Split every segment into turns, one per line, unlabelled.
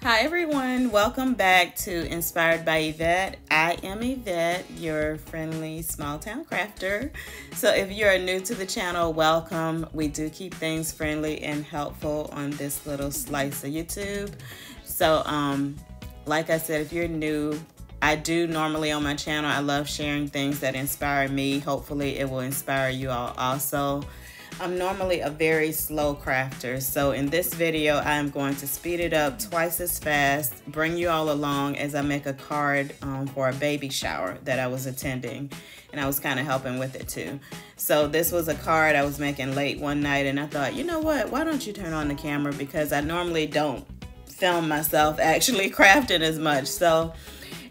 Hi everyone, welcome back to Inspired by Yvette. I am Yvette, your friendly small town crafter. So if you're new to the channel, welcome. We do keep things friendly and helpful on this little slice of YouTube. So like I said, if you're new, I do normally on my channel, I love sharing things that inspire me. Hopefully it will inspire you all also. I'm normally a very slow crafter, so in this video I am going to speed it up twice as fast, bring you all along as I make a card for a baby shower that I was attending, and I was kind of helping with it too. So this was a card I was making late one night, and I thought, you know what, why don't you turn on the camera, because I normally don't film myself actually crafting as much. So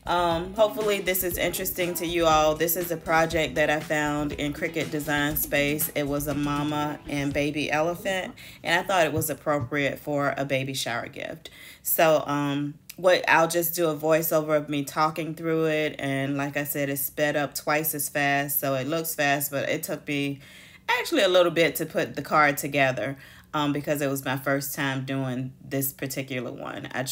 hopefully this is interesting to you all. This is a project that I found in Cricut Design Space. It was a mama and baby elephant, and I thought it was appropriate for a baby shower gift. So I'll just do a voiceover of me talking through it, and like I said, it's sped up twice as fast, so it looks fast, but it took me actually a little bit to put the card together because it was my first time doing this particular one. I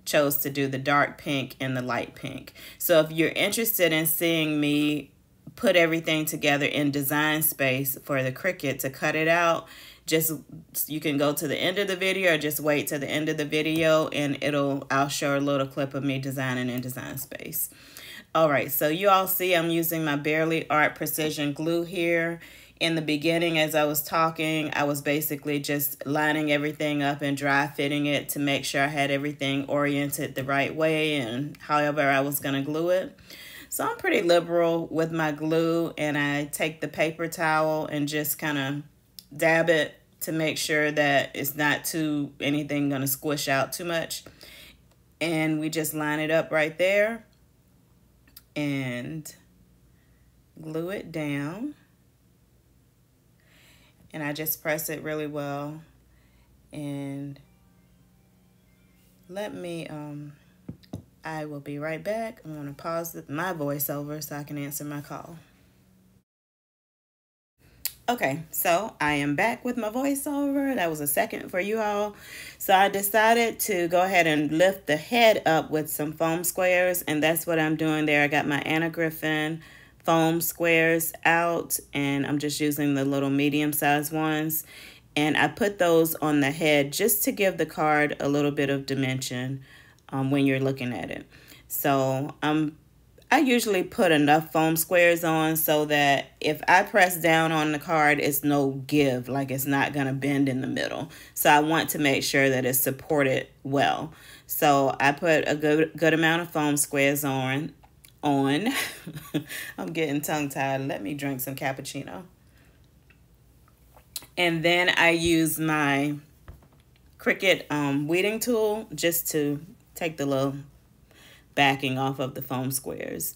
chose to do the dark pink and the light pink. So if you're interested in seeing me put everything together in Design Space for the Cricut to cut it out, you can go to the end of the video or just wait to the end of the video, and I'll show a little clip of me designing in Design Space. All right, so you all see I'm using my Barely Art Precision glue here. In the beginning, as I was talking, I was basically just lining everything up and dry fitting it to make sure I had everything oriented the right way and however I was going to glue it. So I'm pretty liberal with my glue, and I take the paper towel and just kind of dab it to make sure that it's not anything going to squish out too much. And we just line it up right there and glue it down. And I just press it really well. And I will be right back. I'm gonna pause my voiceover so I can answer my call. Okay, so I am back with my voiceover. That was a second for you all. So I decided to go ahead and lift the head up with some foam squares, and that's what I'm doing there. I got my Anna Griffin foam squares out, and I'm just using the little medium-sized ones, and I put those on the head just to give the card a little bit of dimension when you're looking at it. So I usually put enough foam squares on so that if I press down on the card, it's no give, like it's not gonna bend in the middle. So I want to make sure that it's supported well. So I put a good amount of foam squares on. I'm getting tongue-tied. Let me drink some cappuccino. And then I use my Cricut weeding tool just to take the little backing off of the foam squares.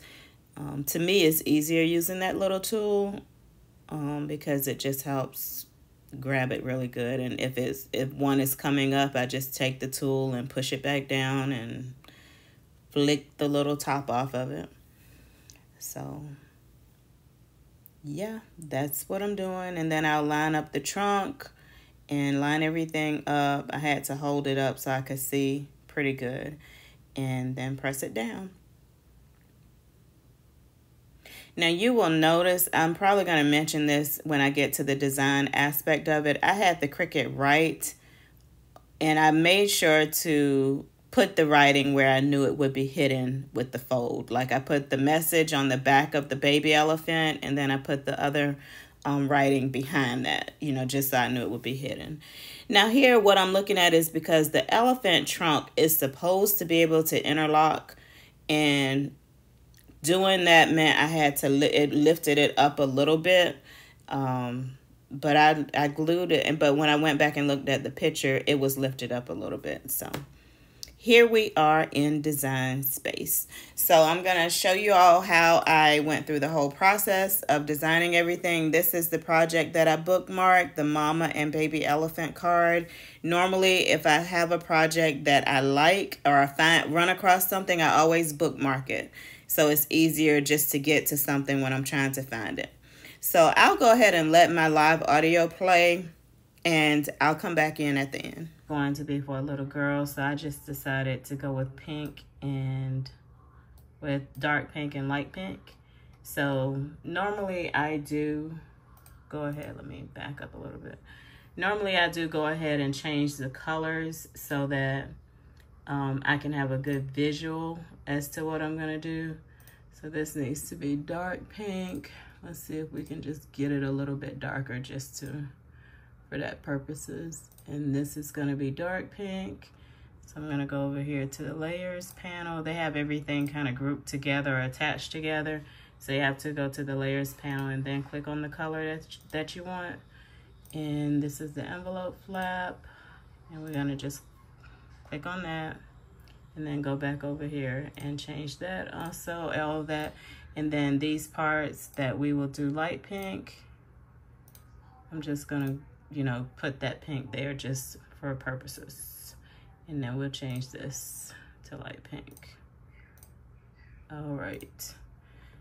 To me, it's easier using that little tool because it just helps grab it really good. And if one is coming up, I just take the tool and push it back down and flick the little top off of it. So yeah, that's what I'm doing. And then I'll line up the trunk and line everything up. I had to hold it up so I could see pretty good, and then press it down. Now you will notice, I'm probably going to mention this when I get to the design aspect of it. I had the Cricut write, and I made sure to put the writing where I knew it would be hidden with the fold. Like I put the message on the back of the baby elephant, and then I put the other writing behind that, just so I knew it would be hidden. Now here, what I'm looking at is because the elephant trunk is supposed to be able to interlock, and doing that meant I had to lifted it up a little bit. But I glued it, but when I went back and looked at the picture, it was lifted up a little bit. So here we are in Design Space. So I'm going to show you all how I went through the whole process of designing everything. This is the project that I bookmarked, the Mama and Baby Elephant card. Normally, if I have a project that I like or I run across something, I always bookmark it. So it's easier just to get to something when I'm trying to find it. So I'll go ahead and let my live audio play, and I'll come back in at the end. going to be for a little girl, so I just decided to go with pink and with dark pink and light pink. So normally I do go ahead, let me back up a little bit. Normally I do go ahead and change the colors so that I can have a good visual as to what I'm gonna do. So this needs to be dark pink. Let's see if we can just get it a little bit darker just for that purposes. And this is gonna be dark pink. So I'm gonna go over here to the layers panel. They have everything kind of grouped together or attached together. So you have to go to the layers panel and then click on the color that you want. And this is the envelope flap. And we're gonna just click on that and then go back over here and change that also, all of that. And then these parts that we will do light pink, I'm just gonna, you know, put that pink there just for purposes. And then we'll change this to light pink. All right.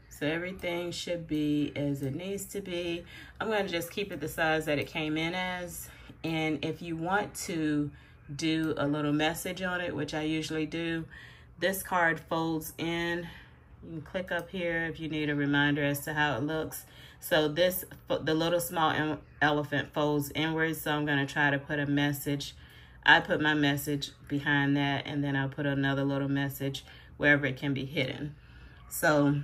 So everything should be as it needs to be. I'm gonna just keep it the size that it came in as. And if you want to do a little message on it, which I usually do, this card folds in. You can click up here if you need a reminder as to how it looks. So this, the little small elephant folds inwards, so I'm gonna try to put a message. I put my message behind that, and then I'll put another little message wherever it can be hidden. So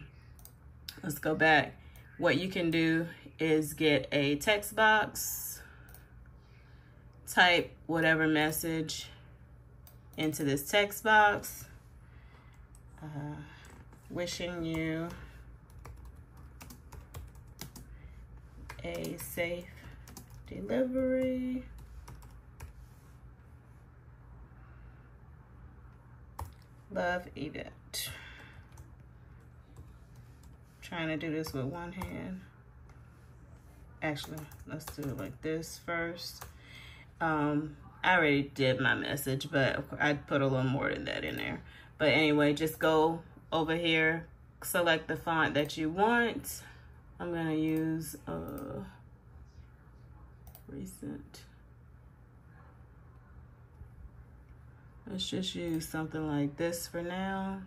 let's go back. What you can do is get a text box, type whatever message into this text box. Wishing you a safe delivery. Love, Yvette. Trying to do this with one hand. Actually, let's do it like this first. I already did my message, but I'd put a little more than that in there. But anyway, just go over here, select the font that you want. I'm gonna use recent. Let's just use something like this for now,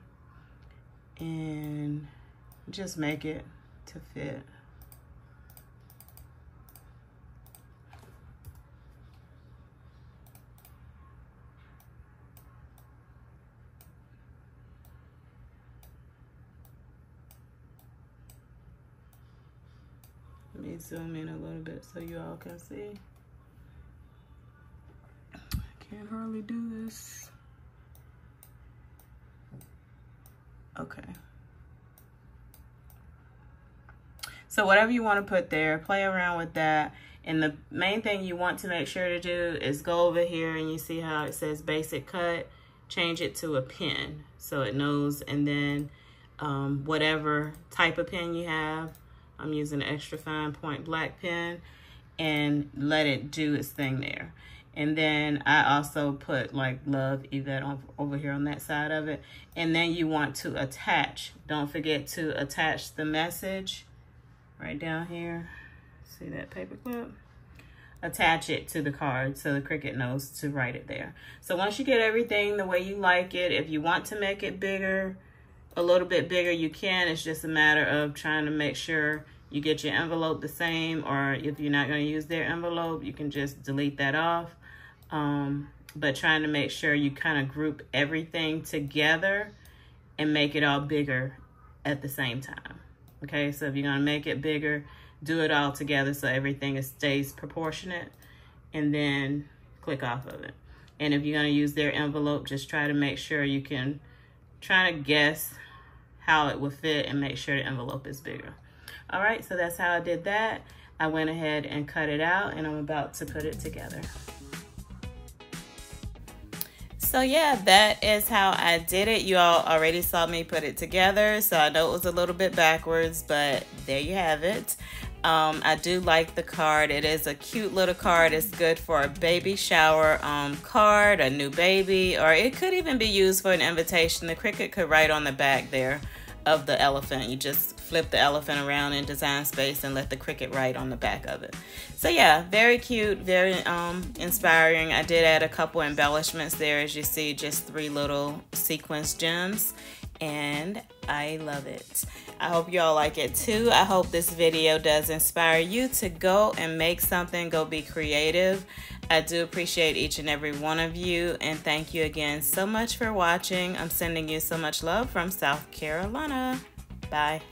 and just make it to fit. Let me zoom in a little bit so you all can see. I can't hardly do this. Okay. So whatever you want to put there, play around with that. And the main thing you want to make sure to do is go over here and you see how it says basic cut, change it to a pen so it knows. And then whatever type of pen you have, I'm using an extra fine point black pen, and let it do its thing there. And then I also put like love Yvette over here on that side of it. And then you want to attach. Don't forget to attach the message right down here. See that paper clip? Attach it to the card so the Cricut knows to write it there. So once you get everything the way you like it, if you want to make it bigger, a little bit bigger, you can. It's just a matter of trying to make sure you get your envelope the same, or if you're not going to use their envelope, you can just delete that off. But trying to make sure you kind of group everything together and make it all bigger at the same time. Okay, so if you're going to make it bigger, do it all together so everything stays proportionate, and then click off of it. And if you're going to use their envelope, just try to make sure you can try to guess how it will fit and make sure the envelope is bigger. All right, so that's how I did that. I went ahead and cut it out, and I'm about to put it together. So yeah, that is how I did it. You all already saw me put it together, so I know it was a little bit backwards, but there you have it. I do like the card. It is a cute little card. It's good for a baby shower card, a new baby, or it could even be used for an invitation. The Cricut could write on the back there of the elephant. You just flip the elephant around in Design Space and let the Cricut write on the back of it. So yeah, very cute, very inspiring. I did add a couple embellishments there, as you see, just 3 little sequence gems, and I love it. I hope y'all like it too. I hope this video does inspire you to go and make something, go be creative. I do appreciate each and every one of you, and thank you again so much for watching. I'm sending you so much love from South Carolina. Bye.